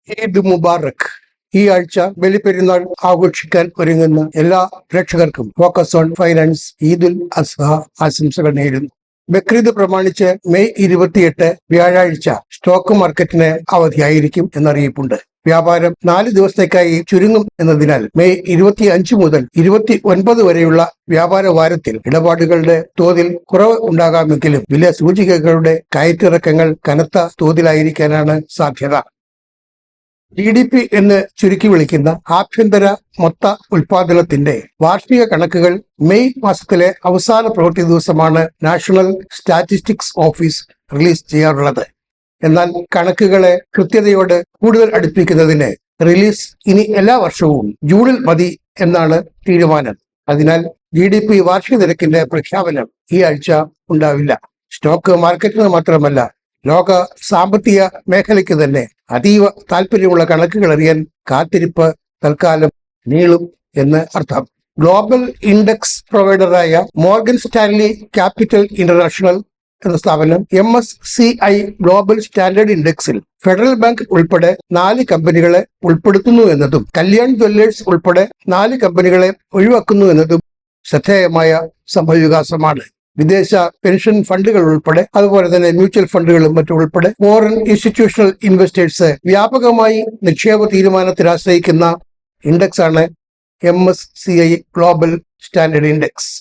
ഈദ് മുബാറക്. ഈ ആഴ്ച ബലിപെരുന്നാൾ ആഘോഷിക്കാൻ ഒരുങ്ങുന്ന എല്ലാ പ്രേക്ഷകർക്കും focus on finance Eidul Azha ആശംസകൾ നേരുന്നു. ബക്രീദ് പ്രമാണിച്ച് മെയ് 28 വ്യാഴാഴ്ച സ്റ്റോക്ക് മാർക്കറ്റിന് അവധിയായിരിക്കും എന്നറിയിപ്പുണ്ട്. വ്യാപാരം 4 ദിവസത്തേക്കായി ചുരുങ്ങും എന്നതിനാൽ മെയ് 25 മുതൽ 29 വരെയുള്ള വ്യാപാര വാരത്തിൽ ഇടപാടുകളുടെ തോതിൽ കുറവ് ഉണ്ടാകാമെങ്കിലും വില സൂചികകളുടെ കയറ്റിറക്കങ്ങൾ കനത്ത തോതിലായിരിക്കാനാണ് സാധ്യത. GDP എന്ന് ചുരുക്കി വിളിക്കുന്ന ആഭ്യന്തര മൊത്ത ഉൽപാദനത്തിന്റെ വാർഷിക കണക്കുകൾ മെയ് മാസത്തിലെ അവസാന പ്രവൃത്തി ദിവസമാണ് നാഷണൽ സ്റ്റാറ്റിസ്റ്റിക്സ് ഓഫീസ് റിലീസ് ചെയ്യാറുള്ളത്. എന്നാൽ കണക്കുകളെ കൃത്യതയോട് കൂടുതൽ അടുപ്പിക്കുന്നതിന് റിലീസ് ഇനി എല്ലാ വർഷവും ജൂണിൽ മതി എന്നാണ് തീരുമാനം. അതിനാൽ GDP വാർഷിക നിരക്കിന്റെ പ്രഖ്യാപനം ഈ ആഴ്ച ഉണ്ടാവില്ല. സ്റ്റോക്ക് മാർക്കറ്റിന് മാത്രമല്ല, ലോക സാമ്പത്തിക മേഖലയ്ക്ക് തന്നെ അതീവ താല്പര്യമുള്ള കണക്കുകൾ അറിയാൻ കാത്തിരിപ്പ് തൽക്കാലം നീളും എന്ന് അർത്ഥം. ഗ്ലോബൽ ഇൻഡെക്സ് പ്രൊവൈഡറായ മോർഗൻ സ്റ്റാൻലി ക്യാപിറ്റൽ ഇന്റർനാഷണൽ എന്ന സ്ഥാപനം MSCI ഗ്ലോബൽ സ്റ്റാൻഡേർഡ് ഇൻഡെക്സിൽ ഫെഡറൽ ബാങ്ക് ഉൾപ്പെടെ 4 കമ്പനികളെ ഉൾപ്പെടുത്തുന്നു എന്നതും കല്യാൺ ജ്വല്ലേഴ്സ് ഉൾപ്പെടെ 4 കമ്പനികളെ ഒഴിവാക്കുന്നു എന്നതും ശ്രദ്ധേയമായ സംഭവവികാസമാണ്. വിദേശ പെൻഷൻ ഫണ്ടുകൾ ഉൾപ്പെടെ അതുപോലെ തന്നെ മ്യൂച്വൽ ഫണ്ടുകളും മറ്റും ഉൾപ്പെടെ ഫോറിൻ ഇൻസ്റ്റിറ്റ്യൂഷണൽ ഇൻവെസ്റ്റേഴ്സ് വ്യാപകമായി നിക്ഷേപ തീരുമാനത്തിൽ ആശ്രയിക്കുന്ന ഇൻഡെക്സ് ആണ് MSCI global standard index.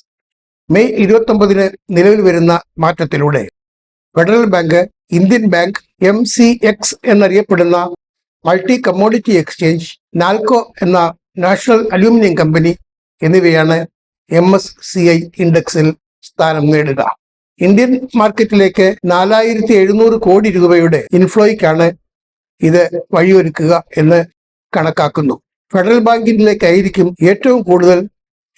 May 29 നിലവിൽ വരുന്ന മാറ്റത്തിലൂടെ Federal Bank, Indian Bank, MCX എന്നറിയപ്പെടുന്ന മൾട്ടി കമ്മോഡിറ്റി എക്സ്ചേഞ്ച്, നാൽക്കോ എന്ന നാഷണൽ അലൂമിനിയം കമ്പനി എന്നിവയാണ് MSCI ഇൻഡെക്സിൽ സ്ഥാനം നേടുക. ഇന്ത്യൻ മാർക്കറ്റിലേക്ക് 4700 കോടി രൂപയുടെ ഇൻഫ്ലോയ്ക്കാണ് ഇത് വഴിയൊരുക്കുക എന്ന് കണക്കാക്കുന്നു. ഫെഡറൽ ബാങ്കിലേക്കായിരിക്കും ഏറ്റവും കൂടുതൽ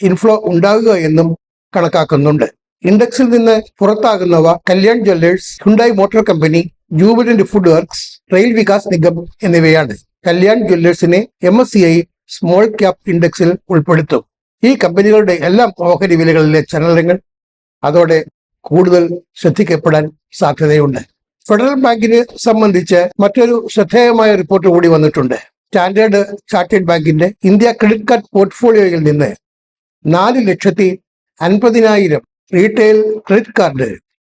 ഇൻഫ്ലോ ഉണ്ടാകുക എന്നും കണക്കാക്കുന്നുണ്ട്. ഇൻഡെക്സിൽ നിന്ന് പുറത്താകുന്നവ Kalyan Jewellers, Hyundai Motor Company, Jubilant food works, rail Vikas Nigam എന്നിവയാണ്. കല്യാൺ ജ്വല്ലേഴ്സിനെ MSCI സ്മോൾ ക്യാപ് ഇൻഡെക്സിൽ ഉൾപ്പെടുത്തും. ഈ കമ്പനികളുടെ എല്ലാം ഓഹരി വിലകളിലെ ചലനങ്ങൾ അതോടെ കൂടുതൽ ശ്രദ്ധിക്കപ്പെടാൻ സാധ്യതയുണ്ട്. ഫെഡറൽ ബാങ്കിനെ സംബന്ധിച്ച് മറ്റൊരു ശ്രദ്ധേയമായ റിപ്പോർട്ട് കൂടി വന്നിട്ടുണ്ട്. സ്റ്റാൻഡേർഡ് ചാർട്ടേഡ് ബാങ്കിന്റെ ഇന്ത്യ ക്രെഡിറ്റ് കാർഡ് പോർട്ട്ഫോളിയോയിൽ നിന്ന് 4,50,000 retail credit card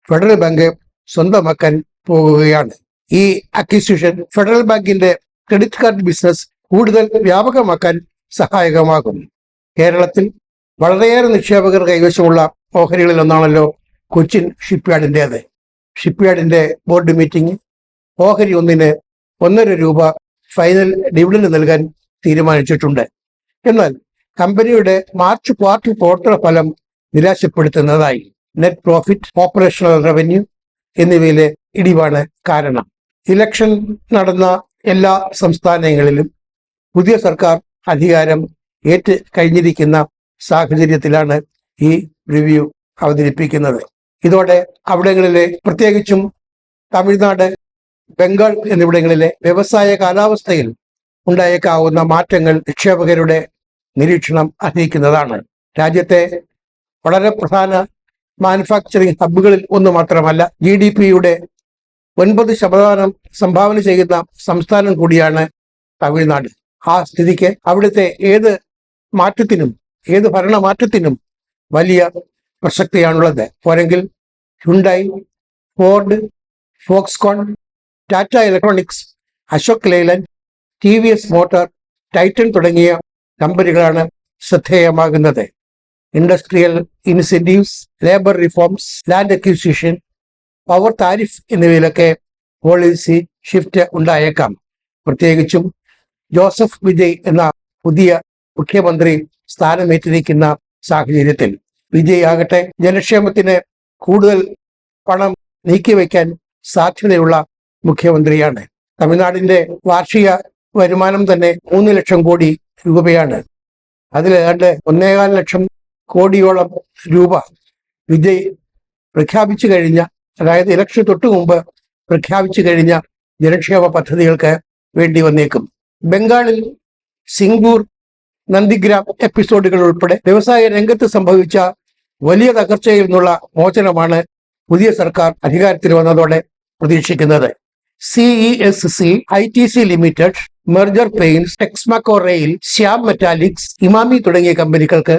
federal bank സ്വന്തമാക്കാൻ പോകുകയാണ്. ഈ അക്വിസിഷൻ ഫെഡറൽ ബാങ്കിന്റെ ക്രെഡിറ്റ് കാർഡ് ബിസിനസ് കൂടുതൽ വ്യാപകമാക്കാൻ സഹായകമാകും. കേരളത്തിൽ വളരെയേറെ നിക്ഷേപകർ കൈവശമുള്ള ഓഹരികളിൽ ഒന്നാണല്ലോ കൊച്ചിൻ ഷിപ്പ്യാർഡിൻ്റെത്. ഷിപ്പ്യാർഡിന്റെ ബോർഡ് മീറ്റിംഗ് ഓഹരി ഒന്നിന് 1.5 രൂപ ഫൈനൽ ഡിവിഡൻഡ് നൽകാൻ തീരുമാനിച്ചിട്ടുണ്ട്. എന്നാൽ കമ്പനിയുടെ മാർച്ച് ക്വാർട്ടർ പ്രവർത്തന ഫലം നിരാശപ്പെടുത്തുന്നതായി. നെറ്റ് പ്രോഫിറ്റ്, ഓപ്പറേഷണൽ റവന്യൂ എന്നിവയിലെ ഇടിവാണ് കാരണം. ഇലക്ഷൻ നടന്ന എല്ലാ സംസ്ഥാനങ്ങളിലും പുതിയ സർക്കാർ അധികാരം ഏറ്റ് കഴിഞ്ഞിരിക്കുന്ന സാഹചര്യത്തിലാണ് ഈ റിവ്യൂ അവതരിപ്പിക്കുന്നത്. ഇതോടെ അവിടങ്ങളിലെ, പ്രത്യേകിച്ചും തമിഴ്നാട്, ബംഗാൾ എന്നിവിടങ്ങളിലെ വ്യവസായ കാലാവസ്ഥയിൽ ഉണ്ടായേക്കാവുന്ന മാറ്റങ്ങൾ നിക്ഷേപകരുടെ നിരീക്ഷണം അറിയിക്കുന്നതാണ്. രാജ്യത്തെ വളരെ പ്രധാന മാനുഫാക്ചറിംഗ് ഹബ്ബുകളിൽ ഒന്ന് മാത്രമല്ല, GDP-യുടെ 9% സംഭാവന ചെയ്യുന്ന സംസ്ഥാനം കൂടിയാണ് തമിഴ്നാട്. ആ സ്ഥിതിക്ക് അവിടുത്തെ ഏത് ഭരണമാറ്റത്തിനും വലിയ പ്രസക്തിയാണുള്ളത്. പോരെങ്കിൽ Hyundai, Ford, Foxconn, Tata electronics, Ashok Leyland, TVS motor, Titan തുടങ്ങിയ കമ്പനികളാണ് ശ്രദ്ധേയമാകുന്നത്. Industrial incentives, labour reforms, land acquisition, power tariff എന്നിവയിലൊക്കെ പോളിസി ഷിഫ്റ്റ് ഉണ്ടായേക്കാം. പ്രത്യേകിച്ചും ജോസഫ് വിജയ് എന്ന പുതിയ മുഖ്യമന്ത്രി സ്ഥാനമേറ്റിരിക്കുന്ന സാഹചര്യത്തിൽ. വിജയ് ആകട്ടെ ജനക്ഷേമത്തിന് കൂടുതൽ പണം നീക്കിവെക്കാൻ സാധ്യതയുള്ള മുഖ്യമന്ത്രിയാണ്. തമിഴ്നാടിന്റെ വാർഷിക വരുമാനം തന്നെ 3 ലക്ഷം കോടി രൂപയാണ്. അതിൽ ഏതാണ്ട് 1.25 ലക്ഷം കോടിയോളം രൂപ വിജയ് പ്രഖ്യാപിച്ചു കഴിഞ്ഞ, അതായത് ഇലക്ഷൻ തൊട്ടു മുമ്പ് പ്രഖ്യാപിച്ചു കഴിഞ്ഞ ജനക്ഷേമ പദ്ധതികൾക്ക് വേണ്ടി വന്നേക്കും. ബംഗാളിൽ സിംഗൂർ, നന്ദിഗ്രാം എപ്പിസോഡുകൾ ഉൾപ്പെടെ വ്യവസായ രംഗത്ത് സംഭവിച്ച വലിയ തകർച്ചയിൽ നിന്നുള്ള മോചനമാണ് പുതിയ സർക്കാർ അധികാരത്തിൽ വന്നതോടെ പ്രതീക്ഷിക്കുന്നത്. CESC, ITC limited, merger paints, Texmaco rail, Shyam metallics, Emami തുടങ്ങിയ കമ്പനികൾക്ക്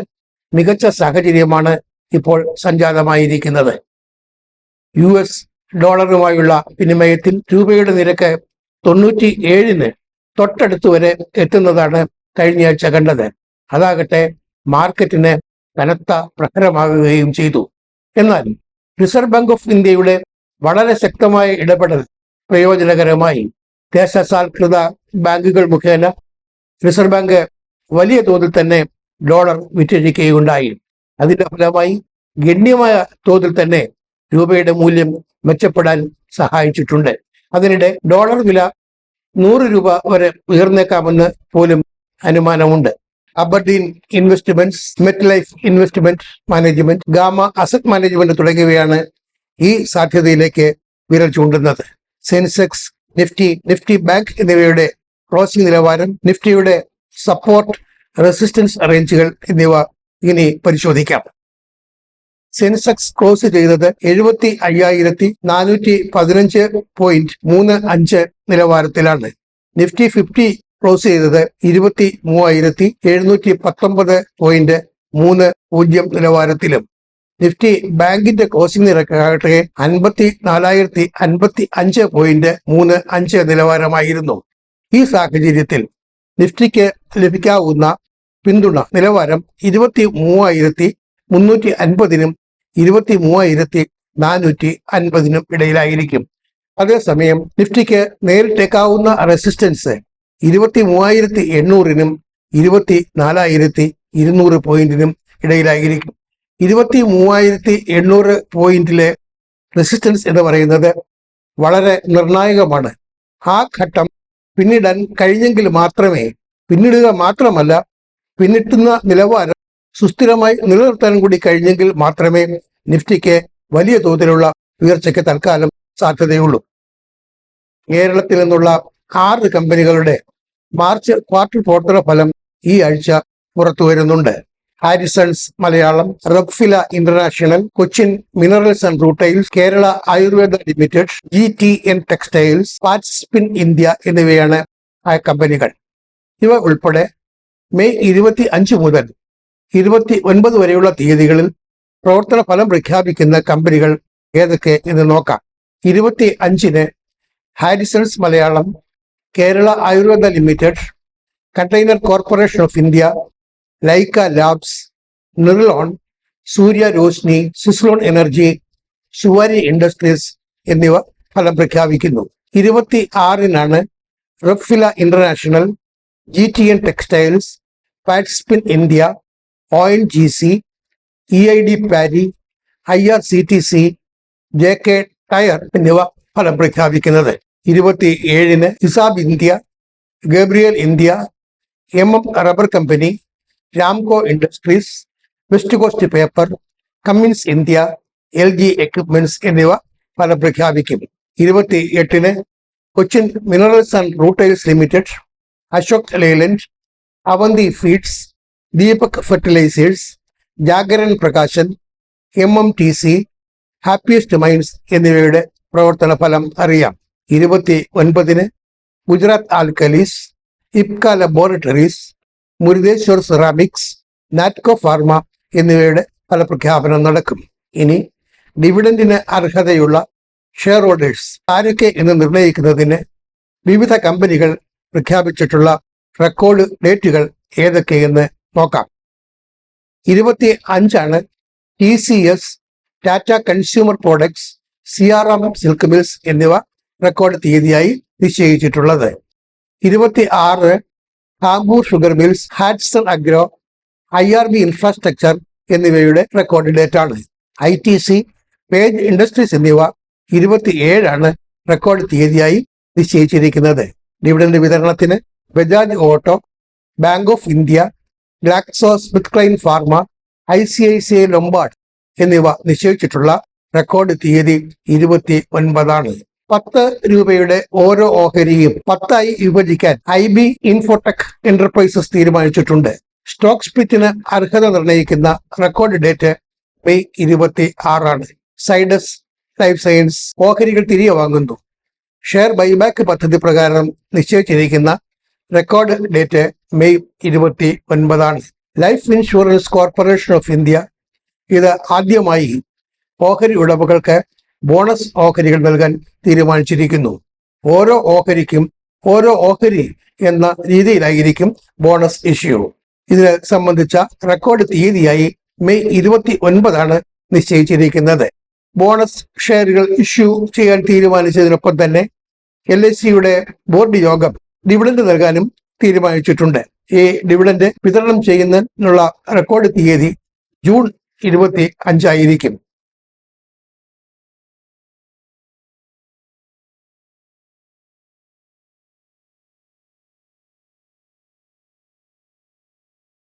മികച്ച സാഹചര്യമാണ് ഇപ്പോൾ സംജാതമായിരിക്കുന്നത്. US ഡോളറുമായുള്ള വിനിമയത്തിൽ രൂപയുടെ നിരക്ക് 97 തൊട്ടടുത്ത് വരെ എത്തുന്നതാണ് കഴിഞ്ഞയാഴ്ച കണ്ടത്. അതാകട്ടെ മാർക്കറ്റിന് കനത്ത പ്രഹരമാകുകയും ചെയ്തു. എന്നാൽ റിസർവ് ബാങ്ക് ഓഫ് ഇന്ത്യയുടെ വളരെ ശക്തമായ ഇടപെടൽ പ്രയോജനകരമായി. ദേശസാൽകൃത ബാങ്കുകൾ മുഖേന റിസർവ് ബാങ്ക് വലിയ തോതിൽ തന്നെ ഡോളർ വിറ്റഴിക്കുകയുണ്ടായി. അതിന്റെ ഫലമായി ഗണ്യമായ തോതിൽ തന്നെ രൂപയുടെ മൂല്യം മെച്ചപ്പെടാൻ സഹായിച്ചിട്ടുണ്ട്. അതിനിടെ ഡോളർ വില 100 രൂപ വരെ ഉയർന്നേക്കാമെന്ന് പോലും അനുമാനമുണ്ട്. Aberdeen investments, Met Life investment management, Gamma asset management തുടങ്ങിയവയാണ് ഈ സാധ്യതയിലേക്ക് വിരൽ ചൂണ്ടുന്നത്. സെൻസെക്സ്, നിഫ്റ്റി ബാങ്ക് എന്നിവയുടെ ക്ലോസിംഗ് നിലവാരം, നിഫ്റ്റിയുടെ സപ്പോർട്ട് റെസിസ്റ്റൻസ് റേഞ്ചുകൾ എന്നിവ ഇനി പരിശോധിക്കാം. സെൻസെക്സ് ക്ലോസ് ചെയ്തത് 75,415.35 നിലവാരത്തിലാണ്. നിഫ്റ്റി 50 ക്ലോസ് ചെയ്തത് 23,719.30 നിലവാരത്തിലും. നിഫ്റ്റി ബാങ്കിന്റെ ക്ലോസിംഗ് നിരക്കാകട്ടെ 54,055.35 നിലവാരമായിരുന്നു. ഈ സാഹചര്യത്തിൽ നിഫ്റ്റിക്ക് ലഭിക്കാവുന്ന പിന്തുണ നിലവാരം 23,350 23,450 ഇടയിലായിരിക്കും. അതേസമയം നിഫ്റ്റിക്ക് നേരിട്ടേക്കാവുന്ന റെസിസ്റ്റൻസ് 23,800 24,200 ഇടയിലായിരിക്കും. 23,800 റെസിസ്റ്റൻസ് എന്ന് പറയുന്നത് വളരെ നിർണായകമാണ്. ആ ഘട്ടം പിന്നിടാൻ കഴിഞ്ഞെങ്കിൽ മാത്രമേ, പിന്നിടുക മാത്രമല്ല പിന്നിട്ടുന്ന നിലവാരം സുസ്ഥിരമായി നിലനിർത്താൻ കൂടി കഴിഞ്ഞെങ്കിൽ മാത്രമേ നിഫ്റ്റിക്ക് വലിയ തോതിലുള്ള ഉയർച്ചയ്ക്ക് തൽക്കാലം സാധ്യതയുള്ളൂ. കേരളത്തിൽ നിന്നുള്ള 6 കമ്പനികളുടെ മാർച്ച് ക്വാർട്ടർ പ്രവർത്തന ഫലം ഈ ആഴ്ച പുറത്തു വരുന്നുണ്ട്. ഹാരിസൺസ് മലയാളം, റോക്ക്ഫില international, Cochin minerals and rutiles, Kerala Ayurveda limited, GTN textiles, Patspin India എന്നിവയാണ് ആ കമ്പനികൾ. ഇവ ഉൾപ്പെടെ മെയ് 25 മുതൽ 29 വരെയുള്ള തീയതികളിൽ പ്രവർത്തന ഫലം പ്രഖ്യാപിക്കുന്ന കമ്പനികൾ ഏതൊക്കെ എന്ന് നോക്കാം. 25-ന് Harrisons Malayalam, Kerala Ayurveda limited, container corporation of India, Lyka labs, Nirlon, Surya Roshni, സിസ്ലോൺ എനർജി, സുവാരി ഇൻഡസ്ട്രീസ് എന്നിവ ഫലം പ്രഖ്യാപിക്കുന്നു. 26-നാണ് റോക്ക്ഫില international, GTN textiles, Patspin India, ONGC, EID Parry, IRCTC, JK tyre എന്നിവ ഫലം പ്രഖ്യാപിക്കുന്നത്. 27-ന് ഹിസാബ് India, Gabriel India, MM rubber company, Ramco industries, west coast paper, Cummins India, LG equipments എന്നിവ ഫലം പ്രഖ്യാപിക്കും. 28-ന് Cochin minerals and rutiles limited, Ashok Leyland, Avanti feeds, Deepak fertilisers, Jagran Prakashan, MMTC, happiest minds എന്നിവയുടെ പ്രവർത്തന ഫലം അറിയാം. 29-ന് Gujarat alkalies, Ipca laboratories, Murudeshwar ceramics, Natco pharma എന്നിവയുടെ ഫലപ്രഖ്യാപനം നടക്കും. ഇനി ഡിവിഡൻഡിന് അർഹതയുള്ള ഷെയർ ഹോൾഡേഴ്സ് ആരൊക്കെ എന്ന് നിർണ്ണയിക്കുന്നതിന് വിവിധ കമ്പനികൾ പ്രഖ്യാപിച്ചിട്ടുള്ള റെക്കോർഡ് ഡേറ്റുകൾ ഏതൊക്കെയെന്ന് നോക്കാം. 25-ആണ് TCS, Tata consumer products, CRM silk mills എന്നിവ റെക്കോർഡ് തീയതിയായി നിശ്ചയിച്ചിട്ടുള്ളത്. 26 ഹാംബൂർ sugar mills, Hatsun agro, IRB infrastructure എന്നിവയുടെ റെക്കോർഡ് ഡേറ്റ് ആണ്. ITC, പേജ് ഇൻഡസ്ട്രീസ് എന്നിവ 27-ആണ് റെക്കോർഡ് തീയതിയായി നിശ്ചയിച്ചിരിക്കുന്നത്. ഡിവിഡൻഡ് വിതരണത്തിന് Bajaj auto, bank of India, Glaxo Smith Kline pharma, ICICI Lombard എന്നിവ നിശ്ചയിച്ചിട്ടുള്ള റെക്കോർഡ് തീയതി 29-ആണ്. 10 രൂപയുടെ ഓരോ ഓഹരിയും 10ആയി വിഭജിക്കാൻ IB ഇൻഫോടെക് എന്റർപ്രൈസസ് തീരുമാനിച്ചിട്ടുണ്ട്. സ്റ്റോക്ക് സ്പ്ലിറ്റിന് അർഹത നിർണ്ണയിക്കുന്ന റെക്കോർഡ് ഡേറ്റ് മെയ് 26-ആണ്. സൈഡസ് ലൈഫ് സയൻസ് ഓഹരികൾ തിരികെ വാങ്ങുന്നു. ഷെയർ ബൈബാക്ക് പദ്ധതി പ്രകാരം നിശ്ചയിച്ചിരിക്കുന്ന record date May 29. Life insurance corporation of India ഇത് ആദ്യമായി ഓഹരി ഉടമകൾക്ക് ബോണസ് ഓഹരികൾ നൽകാൻ തീരുമാനിച്ചിരിക്കുന്നു. ഓരോ ഓഹരിക്കും ഓരോ ഓഹരി എന്ന രീതിയിലായിരിക്കും ബോണസ് ഇഷ്യൂ. ഇതിനെ സംബന്ധിച്ച റെക്കോർഡ് തീയതിയായി മെയ് 29 നിശ്ചയിച്ചിരിക്കുന്നത്. ബോണസ് ഷെയറുകൾ ഇഷ്യൂ ചെയ്യാൻ തീരുമാനിച്ചതിനൊപ്പം തന്നെ LICയുടെ ബോർഡ് യോഗം ഡിവിഡന്റ് നൽകാനും തീരുമാനിച്ചിട്ടുണ്ട്. ഈ ഡിവിഡന്റ് വിതരണം ചെയ്യുന്നതിനുള്ള റെക്കോർഡ് തീയതി ജൂൺ 25 ആയിരിക്കും.